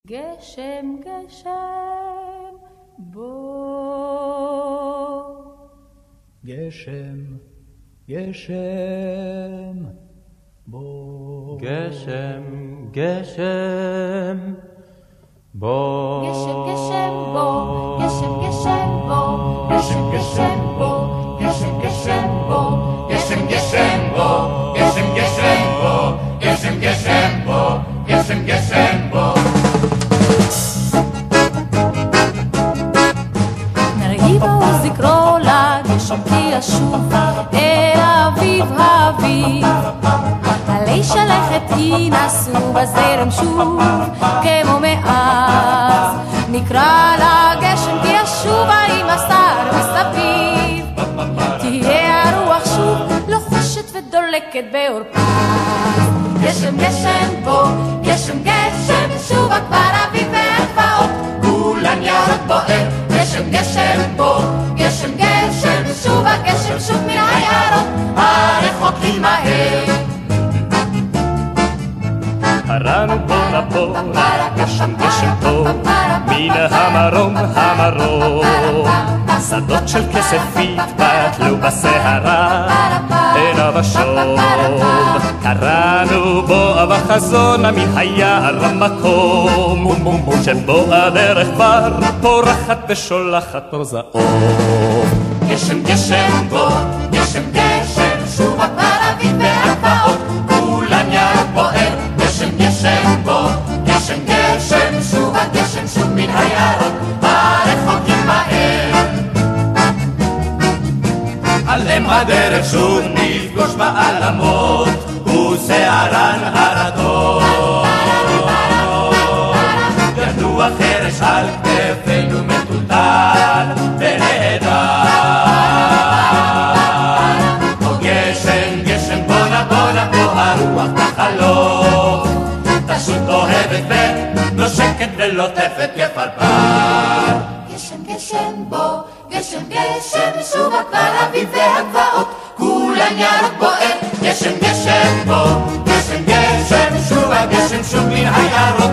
גשם גשם בוא גשם גשם בוא גשם גשם בוא גשם גשם בוא גשם גשם בוא גשם גשם בוא גשם גשם בוא גשם גשם בוא גשם גשם בוא גשם גשם בוא גשם גשם בוא נרהיבו זכרו לגשם כי ישוב אל אביב האביב עלי שלכת ינסו בזרם שוב כמו מאז נקרא לגשם כי ישובה עם הסתר מסביב תהיה הרוח שוב לוחשת ודולקת בעורפה גשם גשם בוא גשם גשם שובה כבר אביב והגבעות כולן ירוק בוער גשם גשם בוא גשם גשם שובה גשם שוב מן היערות הרחוקים מהר הרנו בונה בונה גשם גשם פה מן המרום המרום שדות של כסף התפתלו בסערה הנה ושוב קראנו בו בחזון מן היער המקום שבו הדרך כבר פורחת ושולחת אור זהוב גשם גשם בוא גשם גשם שובה כבר אביב והגבעות כולן ירוק בוער גשם גשם בוא גשם גשם שובה גשם שוב מן היערות הרחוקים מהר על אם הדרך שוב נפגוש בעלמות ושערן הרדות ידוע חרש על כתפינו מטולטל ונהדר או גשם גשם בונה בונה פה הרוח תחלוף תשות אוהבת ונושקת ולוטפת כפרפר גשם גשם בוא גשם גשם שובה כבר אביב והגבעות כולן ירוק בוער גשם גשם בוא גשם גשם שובה גשם שוב מן היערות